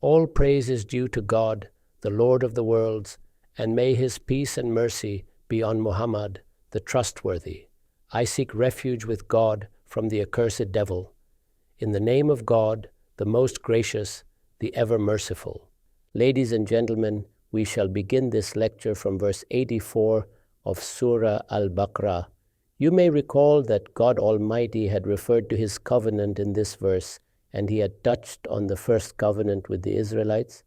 All praise is due to God, the Lord of the worlds, and may His peace and mercy be on Muhammad, the trustworthy. I seek refuge with God from the accursed devil. In the name of God, the most gracious, the ever merciful. Ladies and gentlemen, we shall begin this lecture from verse 84 of Surah Al Baqarah. You may recall that God Almighty had referred to His covenant in this verse, and He had touched on the first covenant with the Israelites,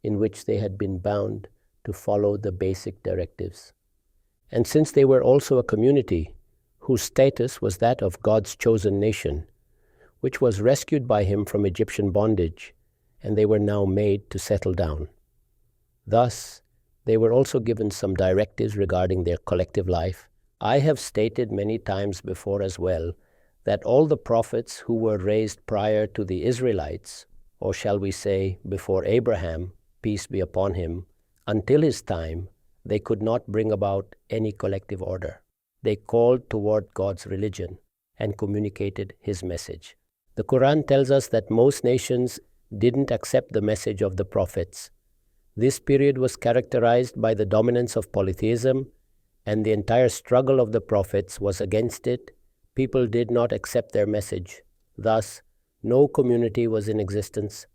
in which they had been bound to follow the basic directives. And since they were also a community whose status was that of God's chosen nation, which was rescued by Him from Egyptian bondage, and they were now made to settle down. Thus, they were also given some directives regarding their collective life. I have stated many times before as well that all the prophets who were raised prior to the Israelites, or shall we say before Abraham, peace be upon him, until his time, they could not bring about any collective order. They called toward God's religion and communicated His message. The Quran tells us that most nations didn't accept the message of the prophets. This period was characterized by the dominance of polytheism, and the entire struggle of the prophets was against it. People did not accept their message. Thus, no community was in existence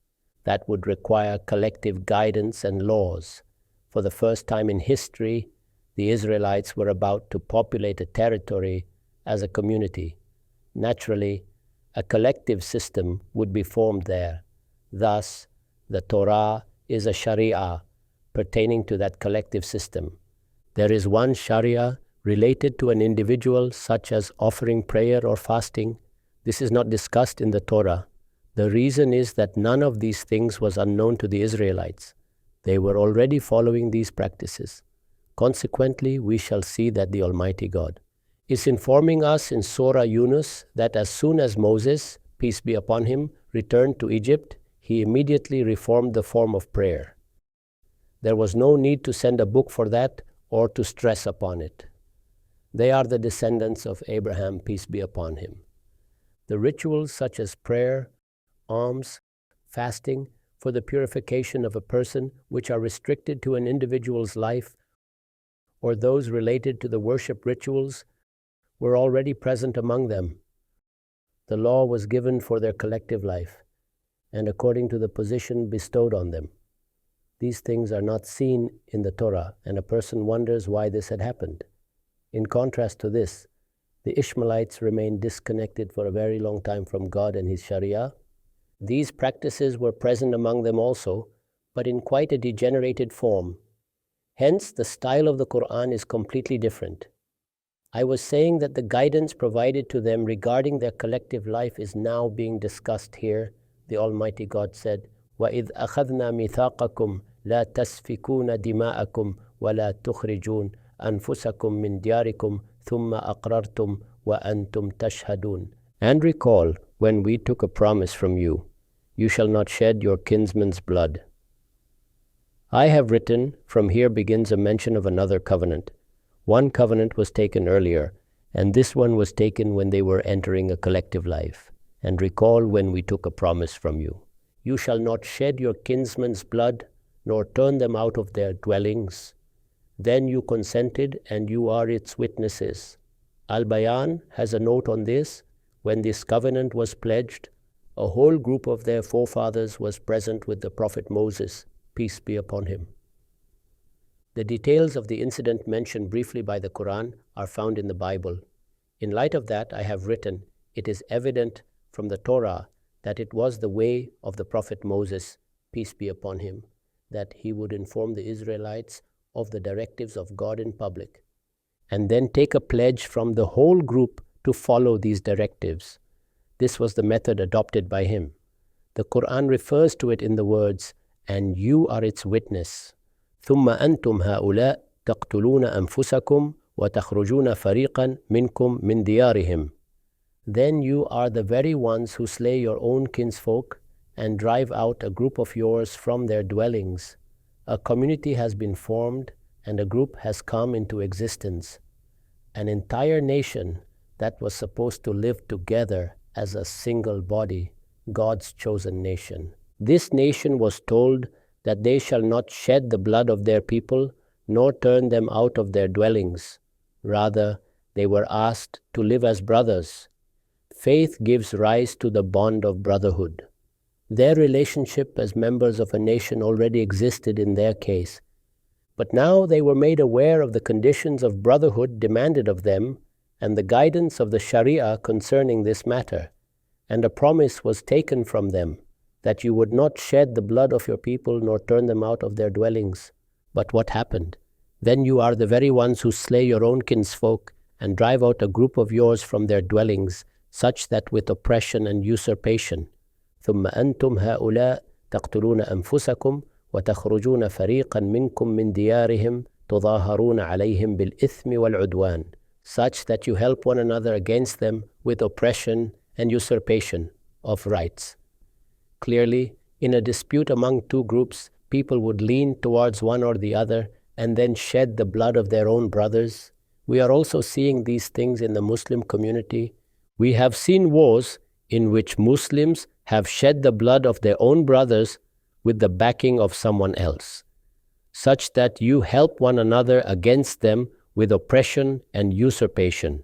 that would require collective guidance and laws. For the first time in history, the Israelites were about to populate a territory as a community. Naturally, a collective system would be formed there. Thus, the Torah is a Sharia pertaining to that collective system. There is one Sharia related to an individual, such as offering prayer or fasting. This is not discussed in the Torah. The reason is that none of these things was unknown to the Israelites. They were already following these practices. Consequently, we shall see that the Almighty God is informing us in Surah Yunus that as soon as Moses, peace be upon him, returned to Egypt, he immediately reformed the form of prayer. There was no need to send a book for that or to stress upon it. They are the descendants of Abraham, peace be upon him. The rituals such as prayer, alms, fasting for the purification of a person, which are restricted to an individual's life, or those related to the worship rituals, were already present among them. The law was given for their collective life, and according to the position bestowed on them. These things are not seen in the Torah, and a person wonders why this had happened. In contrast to this, the Ishmaelites remained disconnected for a very long time from God and His Sharia. These practices were present among them also, but in quite a degenerated form. Hence, the style of the Quran is completely different. I was saying that the guidance provided to them regarding their collective life is now being discussed here. The Almighty God said, وَإِذْ أَخَذْنَا مِيثَاقَكُمْ لَا تَسْفِكُونَ دِمَاءَكُمْ وَلَا تُخْرِجُونَ أَنفُسَكُمْ مِنْ دِيَارِكُمْ ثُمَّ أَقْرَرْتُمْ وَأَنْتُمْ تَشْهَدُونَ. And recall when we took a promise from you, you shall not shed your kinsman's blood. I have written, from here begins a mention of another covenant. One covenant was taken earlier, and this one was taken when they were entering a collective life. And recall when we took a promise from you. You shall not shed your kinsman's blood, nor turn them out of their dwellings. Then you consented, and you are its witnesses. Al-BAYAN has a note on this. When this covenant was pledged, a whole group of their forefathers was present with the Prophet Moses, peace be upon him. The details of the incident mentioned briefly by the Quran are found in the Bible. In light of that, I have written, it is evident from the Torah that it was the way of the Prophet Moses, peace be upon him, that he would inform the Israelites of the directives of God in public, and then take a pledge from the whole group to follow these directives. This was the method adopted by him. The Quran refers to it in the words, and you are its witness. ثُمَّ أَنْتُمْ هَؤُلَاء تَقْتُلُونَ أَنفُسَكُمْ وَتَخْرُجُونَ فَرِيقًا مِنْكُمْ مِنْ دِيَارِهِمْ. Then you are the very ones who slay your own kinsfolk and drive out a group of yours from their dwellings. A community has been formed and a group has come into existence. An entire nation that was supposed to live together as a single body, God's chosen nation. This nation was told that they shall not shed the blood of their people, nor turn them out of their dwellings. Rather, they were asked to live as brothers. Faith gives rise to the bond of brotherhood. Their relationship as members of a nation already existed in their case, but now they were made aware of the conditions of brotherhood demanded of them and the guidance of the Sharia concerning this matter, and a promise was taken from them that you would not shed the blood of your people nor turn them out of their dwellings. But what happened? Then you are the very ones who slay your own kinsfolk and drive out a group of yours from their dwellings, such that with oppression and usurpation. ثم أنتم هؤلاء تقتلون أنفسكم وتخرجون فريقا منكم من ديارهم تظاهرون عليهم بالإثم والعدوان, such that you help one another against them with oppression and usurpation of rights. Clearly, in a dispute among two groups, people would lean towards one or the other and then shed the blood of their own brothers. We are also seeing these things in the Muslim community. We have seen wars in which Muslims have shed the blood of their own brothers with the backing of someone else, such that you help one another against them with oppression and usurpation.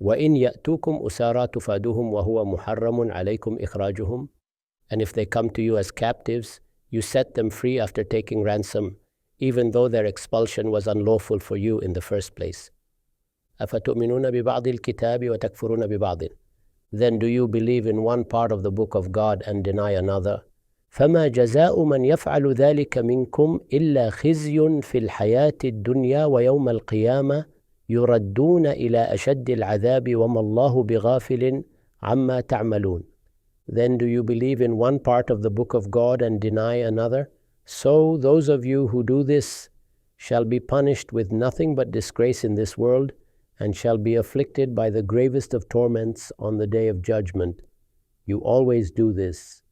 وَإِنْ يَأْتُوكُمْ أُسَارَى تُفَادُوهُمْ وَهُوَ مُحَرَّمٌ عَلَيْكُمْ إِخْرَاجُهُمْ. And if they come to you as captives, you set them free after taking ransom, even though their expulsion was unlawful for you in the first place. أَفَتُؤْمِنُونَ بِبَعْضِ الْكِتَابِ وَتَكْفُرُونَ بِبَعْضٍ. Then do you believe in one part of the book of God and deny another? فَمَا جَزَاءُ مَنْ يَفْعَلُ ذَلِكَ مِنْكُمْ إِلَّا خِزْيٌ فِي الْحَيَاةِ الدُّنْيَا وَيَوْمَ الْقِيَامَةِ يُرَدُّونَ إِلَى أَشَدِّ الْعَذَابِ وَمَا اللَّهُ بِغَافِلٍ عَمَّا تَعْمَلُونَ. Then do you believe in one part of the book of God and deny another? So those of you who do this shall be punished with nothing but disgrace in this world, and shall be afflicted by the gravest of torments on the day of judgment. You always do this.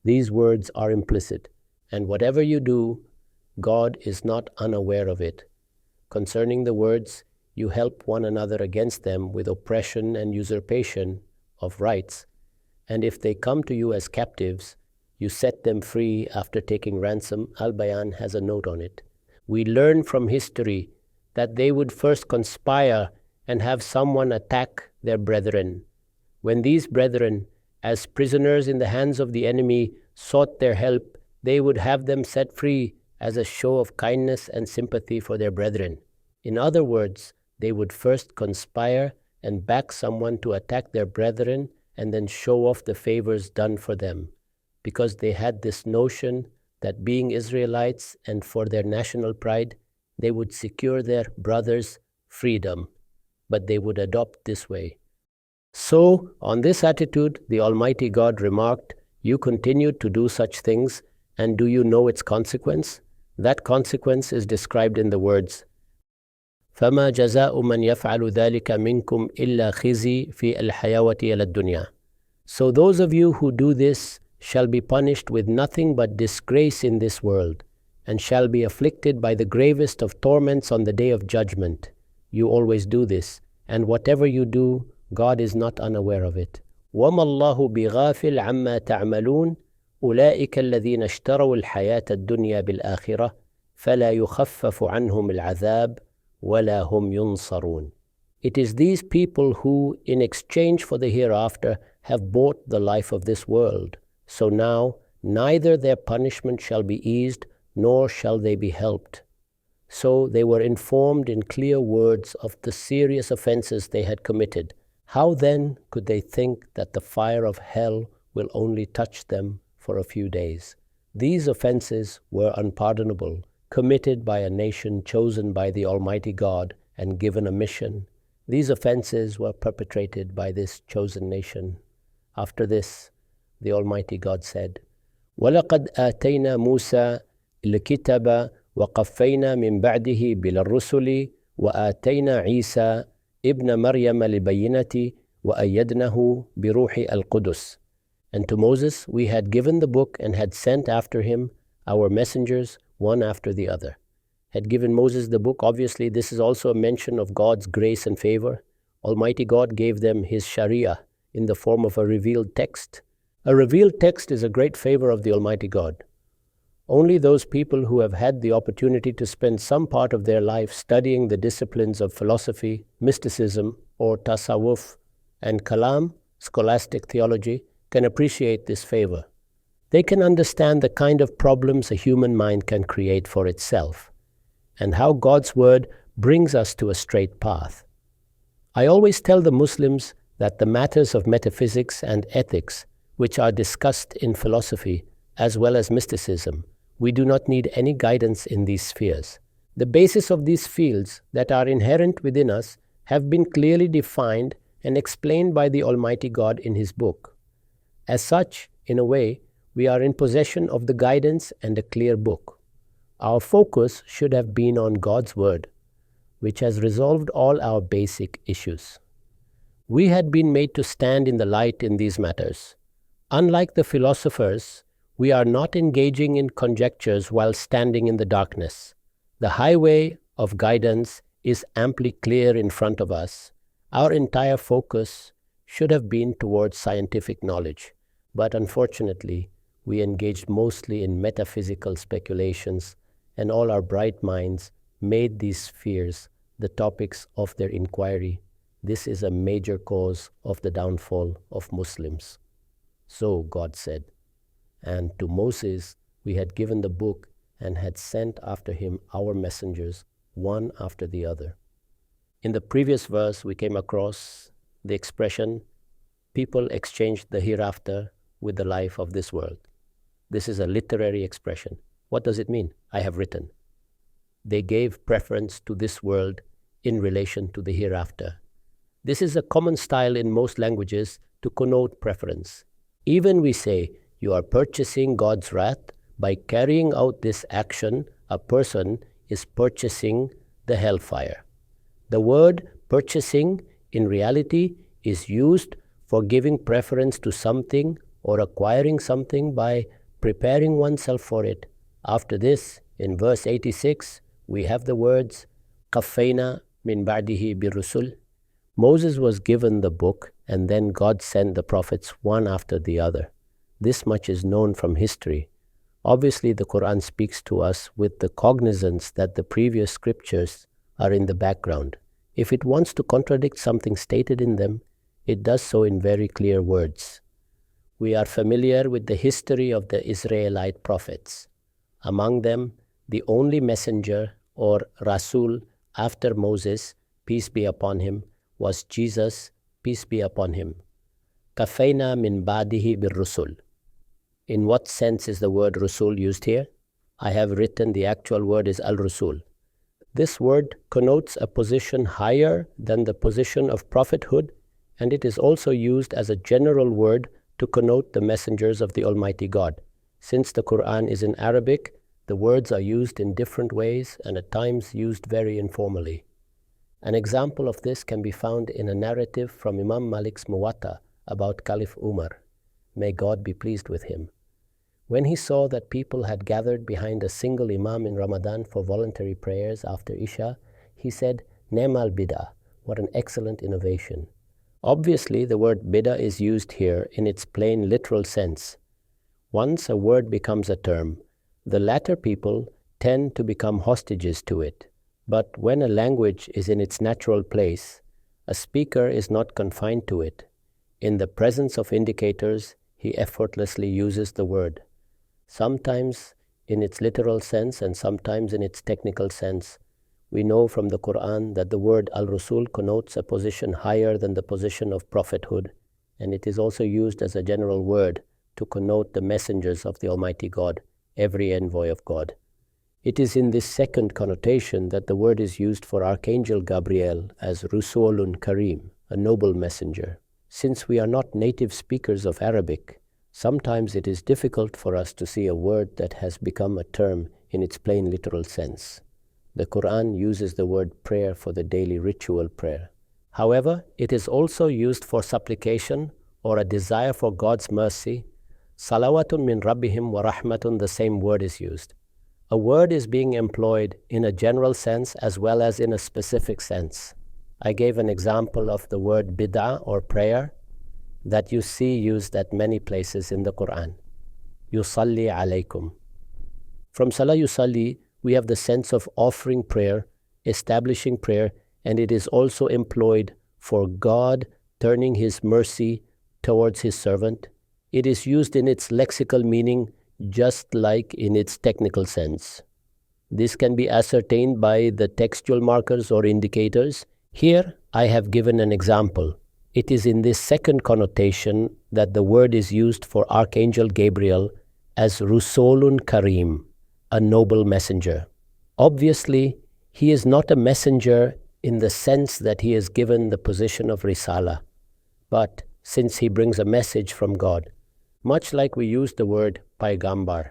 These words are implicit, and whatever you do, God is not unaware of it. Concerning the words, you help one another against them with oppression and usurpation of rights, and if they come to you as captives, you set them free after taking ransom. Al-Bayan has a note on it. We learn from history that they would first conspire and have someone attack their brethren. When these brethren, as prisoners in the hands of the enemy, sought their help, they would have them set free as a show of kindness and sympathy for their brethren. In other words, they would first conspire and back someone to attack their brethren and then show off the favors done for them, because they had this notion that being Israelites and for their national pride, they would secure their brothers' freedom, but they would adopt this way. So, on this attitude, the Almighty God remarked, you continued to do such things, and do you know its consequence? That consequence is described in the words, فَمَا جَزَاءُ مَنْ يَفْعَلُ ذَلِكَ مِنْكُمْ إِلَّا خِزِي فِي الْحَيَاةِ إِلَى الدُّنْيَا. So those of you who do this shall be punished with nothing but disgrace in this world, and shall be afflicted by the gravest of torments on the day of judgment. You always do this, and whatever you do, God is not unaware of it. وَمَا اللَّهُ بِغَافِلْ عَمَّا تَعْمَلُونَ أُولَئِكَ الَّذِينَ اشْتَرَوُا الْحَيَاةَ الدُّنْيَا بِالْآخِرَةِ فَلَا يُخَفَّفُ عَنْهُمُ الْعَذَابُ وَلَا هُمْ يُنصَرُونَ. It is these people who, in exchange for the hereafter, have bought the life of this world. So now, neither their punishment shall be eased, nor shall they be helped. So they were informed in clear words of the serious offenses they had committed. How then could they think that the fire of hell will only touch them for a few days? These offenses were unpardonable, committed by a nation chosen by the Almighty God and given a mission. These offenses were perpetrated by this chosen nation. After this, the Almighty God said, وَلَقَدْ آتَيْنَا مُوسَى الْكِتَابَ وَقَفَّيْنَا مِنْ بَعْدِهِ بِالرُّسُلِ وَآتَيْنَا عِيسَى ابْنَ مَرْيَمَ لِبَيِّنَةِ وَأَيَّدْنَاهُ بِرُوحِ الْقُدُسِ. And to Moses we had given the book and had sent after him our messengers one after the other. Had given Moses the book, obviously this is also a mention of God's grace and favor. Almighty God gave them His Sharia in the form of a revealed text, A revealed text is a great favor of the Almighty God. Only those people who have had the opportunity to spend some part of their life studying the disciplines of philosophy, mysticism, or tasawwuf, and kalam, scholastic theology, can appreciate this favor. They can understand the kind of problems a human mind can create for itself, and how God's word brings us to a straight path. I always tell the Muslims that the matters of metaphysics and ethics, which are discussed in philosophy as well as mysticism, we do not need any guidance in these spheres. The basis of these fields that are inherent within us have been clearly defined and explained by the Almighty God in His book. As such, in a way, we are in possession of the guidance and a clear book. Our focus should have been on God's word, which has resolved all our basic issues. We had been made to stand in the light in these matters. Unlike the philosophers, we are not engaging in conjectures while standing in the darkness. The highway of guidance is amply clear in front of us. Our entire focus should have been towards scientific knowledge, but unfortunately, we engaged mostly in metaphysical speculations, and all our bright minds made these spheres the topics of their inquiry. This is a major cause of the downfall of Muslims. So God said, and to Moses we had given the book and had sent after him our messengers, one after the other. In the previous verse we came across the expression, people exchanged the hereafter with the life of this world. This is a literary expression. What does it mean? I have written. They gave preference to this world in relation to the hereafter. This is a common style in most languages to connote preference. Even we say, you are purchasing God's wrath. By carrying out this action, a person is purchasing the hellfire. The word purchasing in reality is used for giving preference to something or acquiring something by preparing oneself for it. After this, in verse 86, we have the words, Qaffayna min ba'dihi birusul. Moses was given the book, and then God sent the prophets one after the other. This much is known from history. Obviously, the Quran speaks to us with the cognizance that the previous scriptures are in the background. If it wants to contradict something stated in them, it does so in very clear words. We are familiar with the history of the Israelite prophets. Among them, the only messenger or Rasul after Moses, peace be upon him, was Jesus, peace be upon him. Qaffayna min ba'dihi bir-rusul. In what sense is the word Rasul used here? I have written the actual word is Al-Rasul. This word connotes a position higher than the position of prophethood, and it is also used as a general word to connote the messengers of the Almighty God. Since the Quran is in Arabic, the words are used in different ways and at times used very informally. An example of this can be found in a narrative from Imam Malik's Muwatta about Caliph Umar. May God be pleased with him. When he saw that people had gathered behind a single Imam in Ramadan for voluntary prayers after Isha, he said, Ne'mal bid'ah, what an excellent innovation. Obviously, the word bid'ah is used here in its plain literal sense. Once a word becomes a term, the latter people tend to become hostages to it. But when a language is in its natural place, a speaker is not confined to it. In the presence of indicators, he effortlessly uses the word. Sometimes in its literal sense and sometimes in its technical sense. We know from the Quran that the word Al-Rasul connotes a position higher than the position of prophethood, and it is also used as a general word to connote the messengers of the Almighty God, every envoy of God. It is in this second connotation that the word is used for Archangel Gabriel as Rusulun Karim, a noble messenger. Since we are not native speakers of Arabic, sometimes it is difficult for us to see a word that has become a term in its plain literal sense. The Quran uses the word prayer for the daily ritual prayer. However, it is also used for supplication or a desire for God's mercy. Salawatun min Rabbihim wa rahmatun, the same word is used. A word is being employed in a general sense as well as in a specific sense. I gave an example of the word bid'ah or prayer. that you see used at many places in the Quran. Yusalli alaykum. From Salah Yusalli, we have the sense of offering prayer, establishing prayer, and it is also employed for God turning His mercy towards His servant. It is used in its lexical meaning just like in its technical sense. This can be ascertained by the textual markers or indicators. Here, I have given an example. It is in this second connotation that the word is used for Archangel Gabriel as Rusulun Karim, a noble messenger. Obviously, he is not a messenger in the sense that he is given the position of Risala, but since he brings a message from God, much like we use the word Paigambar,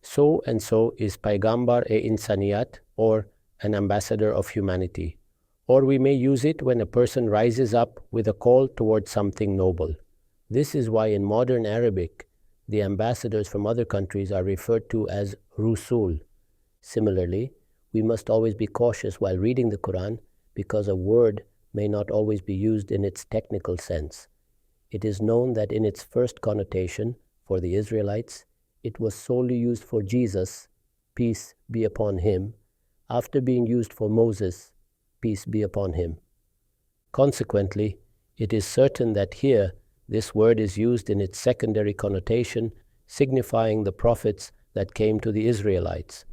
so and so is Paigambar-e-Insaniyat, or an ambassador of humanity. Or we may use it when a person rises up with a call towards something noble. This is why in modern Arabic, the ambassadors from other countries are referred to as Rusul. Similarly, we must always be cautious while reading the Quran because a word may not always be used in its technical sense. It is known that in its first connotation, for the Israelites, it was solely used for Jesus, peace be upon him, after being used for Moses, peace be upon him. Consequently, it is certain that here this word is used in its secondary connotation, signifying the prophets that came to the Israelites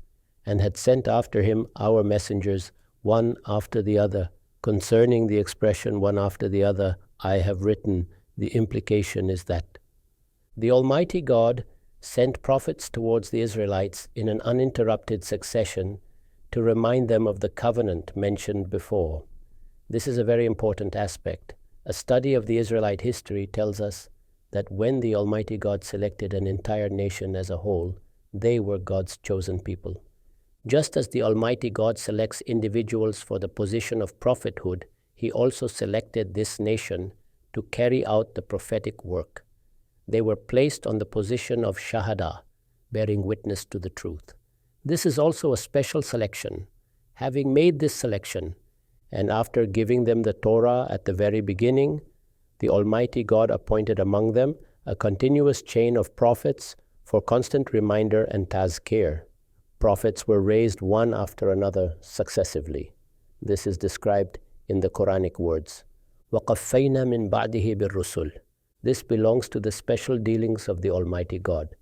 and had sent after him our messengers one after the other. Concerning the expression one after the other, I have written, the implication is that the Almighty God sent prophets towards the Israelites in an uninterrupted succession to remind them of the covenant mentioned before. This is a very important aspect. A study of the Israelite history tells us that when the Almighty God selected an entire nation as a whole, they were God's chosen people. Just as the Almighty God selects individuals for the position of prophethood, He also selected this nation to carry out the prophetic work. They were placed on the position of Shahada, bearing witness to the truth. This is also a special selection. Having made this selection, and after giving them the Torah at the very beginning, the Almighty God appointed among them a continuous chain of prophets for constant reminder and tazkir. Prophets were raised one after another successively. This is described in the Quranic words, وَقَفَّيْنَا مِن بَعْدِهِ بِالرُّسُلِ. This belongs to the special dealings of the Almighty God.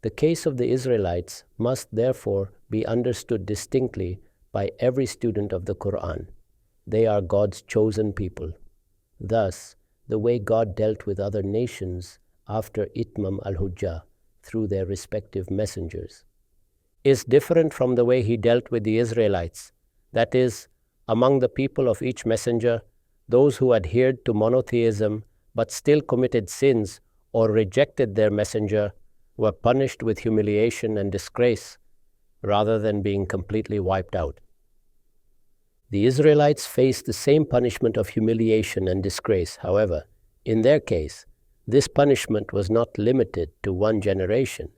The case of the Israelites must therefore be understood distinctly by every student of the Quran. They are God's chosen people. Thus, the way God dealt with other nations after Itmam al-Hujjah through their respective messengers is different from the way He dealt with the Israelites. That is, among the people of each messenger, those who adhered to monotheism but still committed sins or rejected their messenger were punished with humiliation and disgrace rather than being completely wiped out. The Israelites faced the same punishment of humiliation and disgrace. However, in their case, this punishment was not limited to one generation.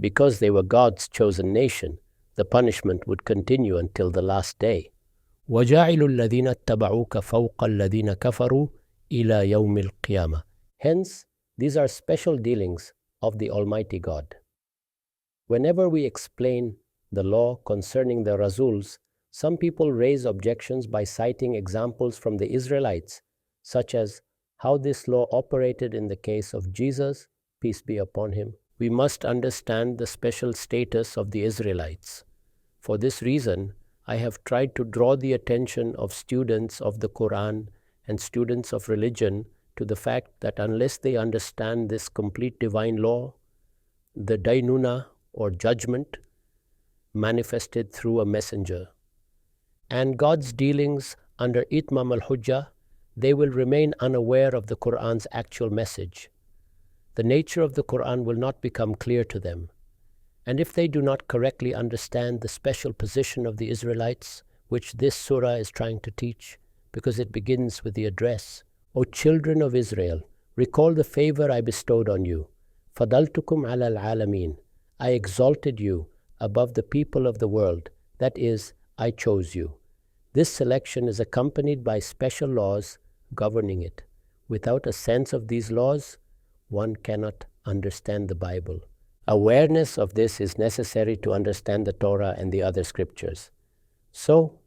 Because they were God's chosen nation, the punishment would continue until the last day. وَجَعِلُ الَّذِينَ اتَّبَعُوكَ فَوْقَ الَّذِينَ كَفَرُوا إِلَى يَوْمِ الْقِيَامَةِ. Hence, these are special dealings of the Almighty God. Whenever we explain the law concerning the Rasuls, some people raise objections by citing examples from the Israelites, such as how this law operated in the case of Jesus, peace be upon him. We must understand the special status of the Israelites. For this reason, I have tried to draw the attention of students of the Quran and students of religion to the fact that unless they understand this complete divine law, the Dainuna or judgment manifested through a messenger, and God's dealings under Itmam al-Hujjah, they will remain unaware of the Quran's actual message. The nature of the Quran will not become clear to them. And if they do not correctly understand the special position of the Israelites, which this surah is trying to teach, because it begins with the address, O children of Israel, recall the favor I bestowed on you. Fadaltukum ala al-alamin. I exalted you above the people of the world. That is, I chose you. This selection is accompanied by special laws governing it. Without a sense of these laws, one cannot understand the Bible. Awareness of this is necessary to understand the Torah and the other scriptures. So,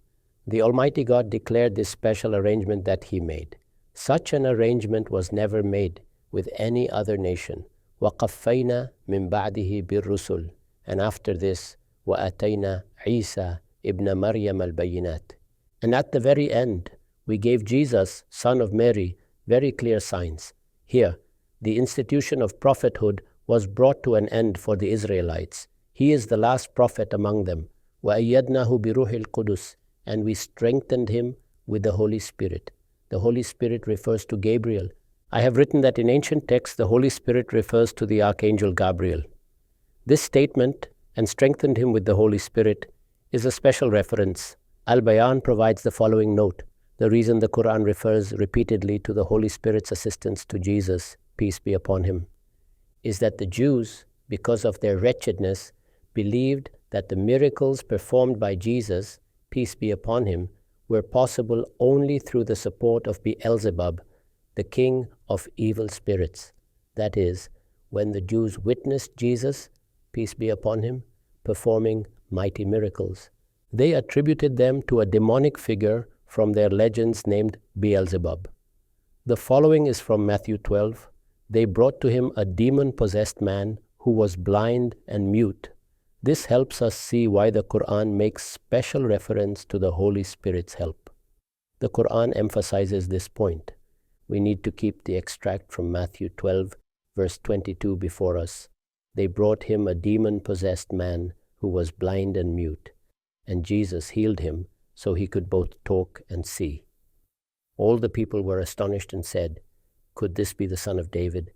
the Almighty God declared this special arrangement that He made. Such an arrangement was never made with any other nation. وَقَفَّيْنَا مِن بَعْدِهِ بِالرُّسُلِ. And after this, وَأَتَيْنَا عِيسَى ibn Maryam al-Bayinat. And at the very end, we gave Jesus, son of Mary, very clear signs. Here, the institution of prophethood was brought to an end for the Israelites. He is the last prophet among them. وَأَيَّدْنَاهُ بِرُوحِ الْقُدُسِ. And we strengthened him with the Holy Spirit. The Holy Spirit refers to Gabriel. I have written that in ancient texts, the Holy Spirit refers to the Archangel Gabriel. This statement, and strengthened him with the Holy Spirit, is a special reference. Al-Bayan provides the following note. The reason the Quran refers repeatedly to the Holy Spirit's assistance to Jesus, peace be upon him, is that the Jews, because of their wretchedness, believed that the miracles performed by Jesus, peace be upon him, were possible only through the support of Beelzebub, the king of evil spirits. That is, when the Jews witnessed Jesus, peace be upon him, performing mighty miracles, they attributed them to a demonic figure from their legends named Beelzebub. The following is from Matthew 12. They brought to him a demon-possessed man who was blind and mute. This helps us see why the Quran makes special reference to the Holy Spirit's help. The Quran emphasizes this point. We need to keep the extract from Matthew 12, verse 22 before us. They brought him a demon-possessed man who was blind and mute, and Jesus healed him so he could both talk and see. All the people were astonished and said, "Could this be the son of David?"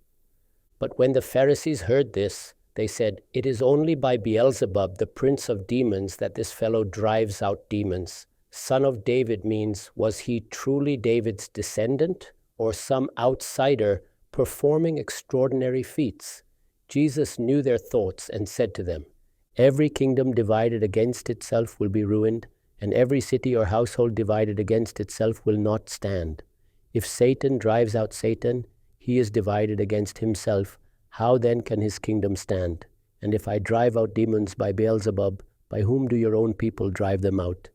But when the Pharisees heard this, they said, "It is only by Beelzebub, the prince of demons, that this fellow drives out demons." Son of David means, was he truly David's descendant or some outsider performing extraordinary feats? Jesus knew their thoughts and said to them, "Every kingdom divided against itself will be ruined, and every city or household divided against itself will not stand. If Satan drives out Satan, he is divided against himself. How then can his kingdom stand? And if I drive out demons by Beelzebub, by whom do your own people drive them out?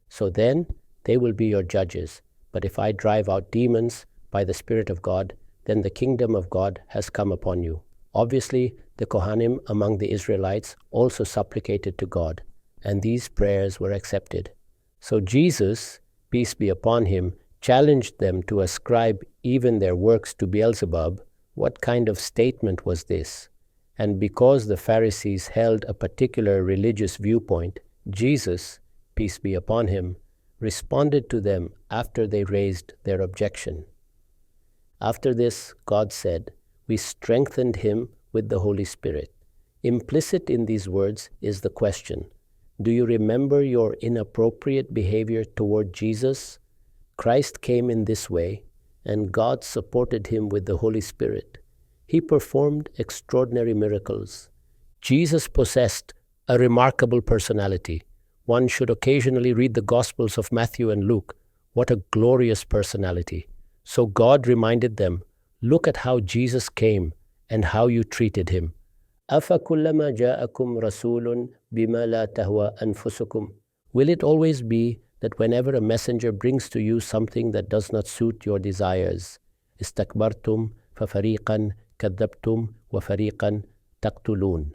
So then they will be your judges. But if I drive out demons by the Spirit of God, then the kingdom of God has come upon you." Obviously, the Kohanim among the Israelites also supplicated to God, and these prayers were accepted. So Jesus, peace be upon him, challenged them to ascribe even their works to Beelzebub. What kind of statement was this? And because the Pharisees held a particular religious viewpoint, Jesus, peace be upon him, responded to them after they raised their objection. After this, God said, "We strengthened him with the Holy Spirit." Implicit in these words is the question, do you remember your inappropriate behavior toward Jesus? Christ came in this way, and God supported him with the Holy Spirit. He performed extraordinary miracles. Jesus possessed a remarkable personality. One should occasionally read the Gospels of Matthew and Luke. What a glorious personality. So God reminded them, look at how Jesus came and how you treated him. أَفَكُلَّمَا جَاءَكُمْ رَسُولٌ بِمَا لَا تَهْوَى أَنفُسُكُمْ. Will it always be that whenever a messenger brings to you something that does not suit your desires, istakbartum فَفَرِيقًا كَذَّبْتُمْ وَفَرِيقًا تَقْتُلُونَ.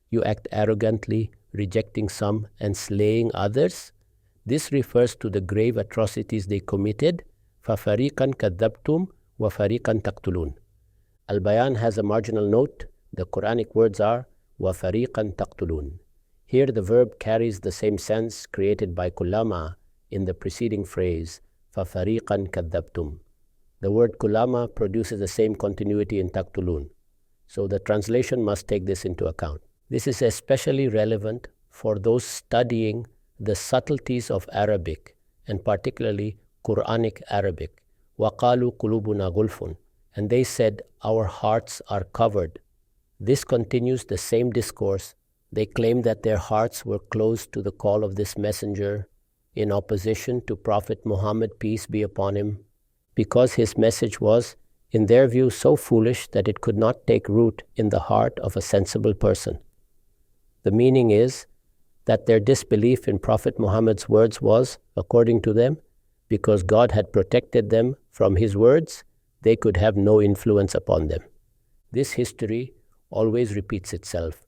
You act arrogantly, rejecting some and slaying others? This refers to the grave atrocities they committed. فَفَرِيقًا كَذَّبْتُمْ وَفَرِيقًا تَقْتُلُونَ. Al-Bayan has a marginal note. The Quranic words are وَفَرِيقًا تَقْتُلُونَ. Here the verb carries the same sense created by kullama in the preceding phrase فَفَرِيقًا كَذَّبْتُمْ. The word kullama produces the same continuity in taqtulun. So the translation must take this into account. This is especially relevant for those studying the subtleties of Arabic, and particularly Quranic Arabic. وَقَالُوا قُلُوبُنَا غُلْفٌ. And they said, our hearts are covered. This continues the same discourse. They claimed that their hearts were closed to the call of this messenger in opposition to Prophet Muhammad, peace be upon him, because his message was in their view so foolish that it could not take root in the heart of a sensible person. The meaning is that their disbelief in Prophet Muhammad's words was, according to them, because God had protected them from his words, they could have no influence upon them. This history always repeats itself.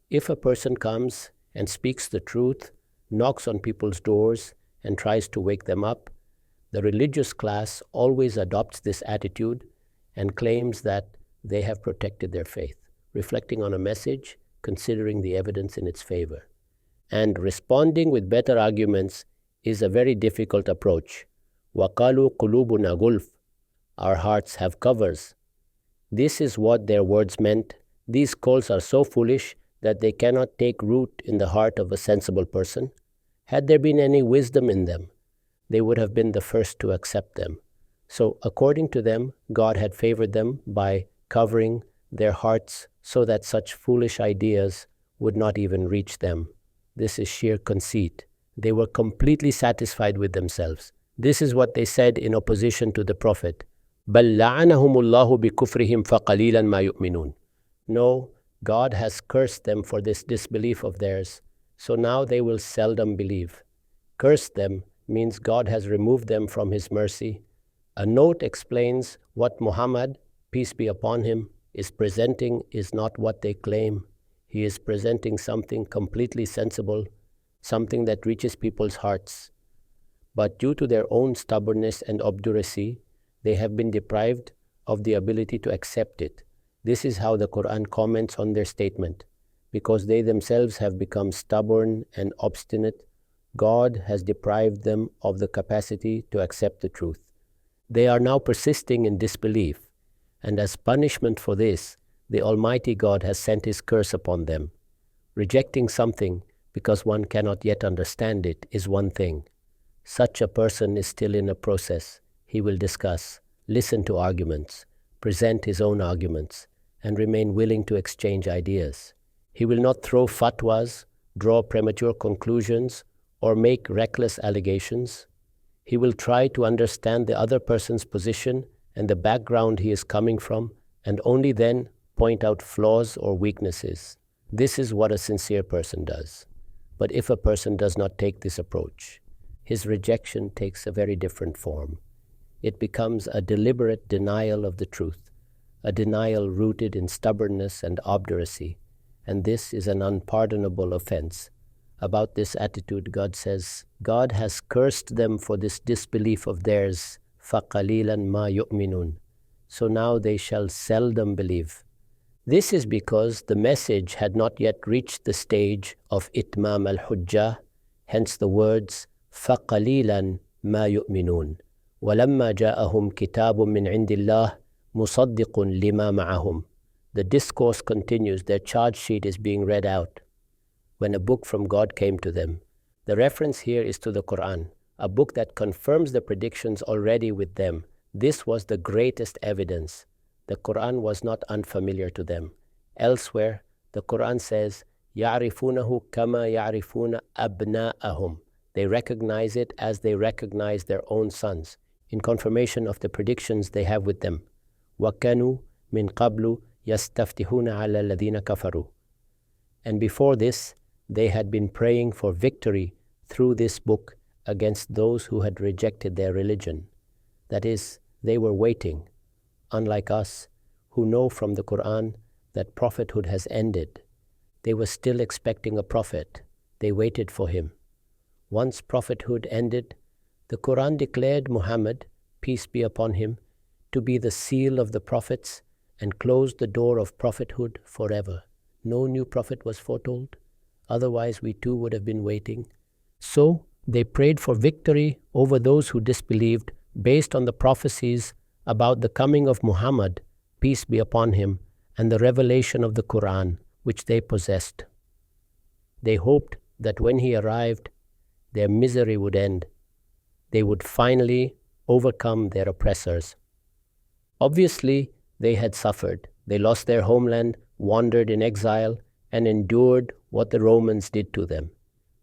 If a person comes and speaks the truth, knocks on people's doors, and tries to wake them up, the religious class always adopts this attitude and claims that they have protected their faith, reflecting on a message, considering the evidence in its favor. And responding with better arguments is a very difficult approach. وَقَالُوا قُلُوبُنَا غُلْفٌ, our hearts have covers. This is what their words meant. These calls are so foolish that they cannot take root in the heart of a sensible person. Had there been any wisdom in them, they would have been the first to accept them. So according to them, God had favored them by covering their hearts so that such foolish ideas would not even reach them. This is sheer conceit. They were completely satisfied with themselves. This is what they said in opposition to the Prophet. بَلْ لَعَنَهُمُ اللَّهُ بِكُفْرِهِمْ فَقَلِيلًا مَا يُؤْمِنُونَ. No, God has cursed them for this disbelief of theirs, so now they will seldom believe. Cursed them means God has removed them from his mercy. A note explains what Muhammad, peace be upon him, is presenting is not what they claim. He is presenting something completely sensible, something that reaches people's hearts. But due to their own stubbornness and obduracy, they have been deprived of the ability to accept it. This is how the Quran comments on their statement. Because they themselves have become stubborn and obstinate, God has deprived them of the capacity to accept the truth. They are now persisting in disbelief, and as punishment for this, the Almighty God has sent his curse upon them. Rejecting something because one cannot yet understand it is one thing. Such a person is still in a process. He will discuss, listen to arguments, present his own arguments, and remain willing to exchange ideas. He will not throw fatwas, draw premature conclusions, or make reckless allegations. He will try to understand the other person's position and the background he is coming from, and only then point out flaws or weaknesses. This is what a sincere person does. But if a person does not take this approach, his rejection takes a very different form. It becomes a deliberate denial of the truth, a denial rooted in stubbornness and obduracy, and this is an unpardonable offense. About this attitude, God says, God has cursed them for this disbelief of theirs, فَقَلِيلًا مَا يُؤْمِنُونَ. So now they shall seldom believe. This is because the message had not yet reached the stage of itmam al-hujjah, hence the words, فَقَلِيلًا مَا يُؤْمِنُونَ. وَلَمَّا جَاءَهُمْ كِتَابٌ مِّنْ عِنْدِ اللَّهِ مُصَدِّقٌ لِمَا مَعَهُمْ. The discourse continues, their charge sheet is being read out. When a book from God came to them. The reference here is to the Quran, a book that confirms the predictions already with them. This was the greatest evidence. The Quran was not unfamiliar to them. Elsewhere, the Quran says, يَعْرِفُونَهُ كَمَا يَعْرِفُونَ أَبْنَاءَهُم. They recognize it as they recognize their own sons, in confirmation of the predictions they have with them. وَكَانُوا مِن قَبْلُ يَسْتَفْتِحُونَ عَلَى الَّذِينَ كَفَرُوا. And before this, they had been praying for victory through this book against those who had rejected their religion. That is, they were waiting, unlike us, who know from the Quran that prophethood has ended. They were still expecting a prophet. They waited for him. Once prophethood ended, the Quran declared Muhammad, peace be upon him, to be the seal of the prophets and closed the door of prophethood forever. No new prophet was foretold. Otherwise, we too would have been waiting. So, they prayed for victory over those who disbelieved based on the prophecies about the coming of Muhammad, peace be upon him, and the revelation of the Quran, which they possessed. They hoped that when he arrived, their misery would end. They would finally overcome their oppressors. Obviously, they had suffered. They lost their homeland, wandered in exile, and endured what the Romans did to them.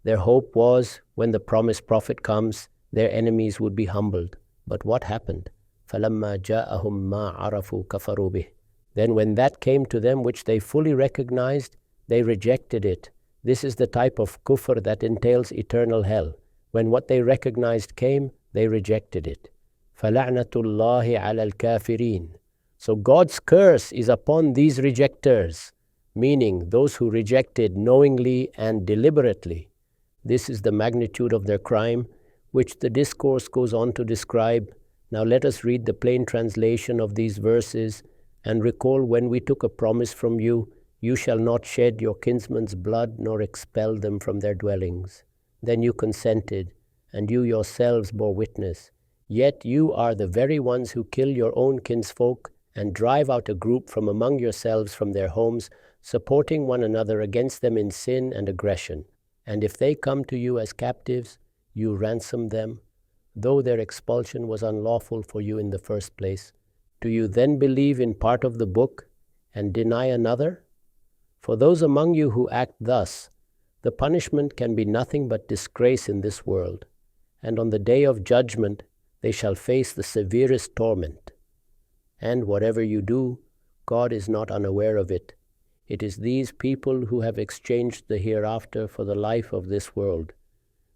Their hope was, when the promised prophet comes, their enemies would be humbled. But what happened? فَلَمَّا جَاءَهُمْ مَا عَرَفُوا كَفَرُوا بِهِ. Then when that came to them which they fully recognized, they rejected it. This is the type of kufr that entails eternal hell. When what they recognized came, they rejected it. فَلَعْنَةُ اللَّهِ عَلَى الْكَافِرِينَ. So God's curse is upon these rejectors, meaning those who rejected knowingly and deliberately. This is the magnitude of their crime, which the discourse goes on to describe. Now let us read the plain translation of these verses and recall when we took a promise from you, you shall not shed your kinsmen's blood nor expel them from their dwellings. Then you consented, and you yourselves bore witness. Yet you are the very ones who kill your own kinsfolk and drive out a group from among yourselves from their homes, supporting one another against them in sin and aggression. And if they come to you as captives, you ransom them, though their expulsion was unlawful for you in the first place. Do you then believe in part of the book and deny another? For those among you who act thus, the punishment can be nothing but disgrace in this world, and on the day of judgment they shall face the severest torment. And whatever you do, God is not unaware of it. It is these people who have exchanged the hereafter for the life of this world.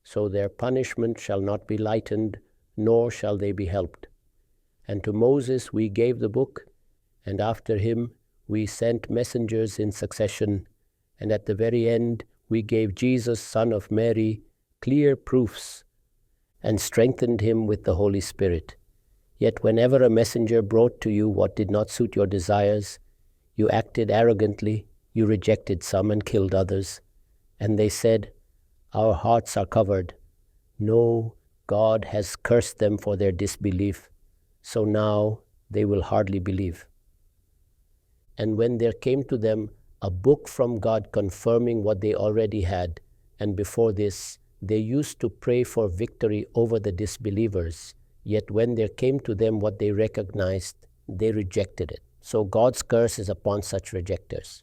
So their punishment shall not be lightened, nor shall they be helped. And to Moses we gave the book, and after him we sent messengers in succession, and at the very end we gave Jesus, son of Mary, clear proofs, and strengthened him with the Holy Spirit. Yet whenever a messenger brought to you what did not suit your desires, you acted arrogantly, you rejected some and killed others. And they said, our hearts are covered. No, God has cursed them for their disbelief, so now they will hardly believe. And when there came to them a book from God confirming what they already had, and before this they used to pray for victory over the disbelievers, yet when there came to them what they recognized, they rejected it. So God's curse is upon such rejectors.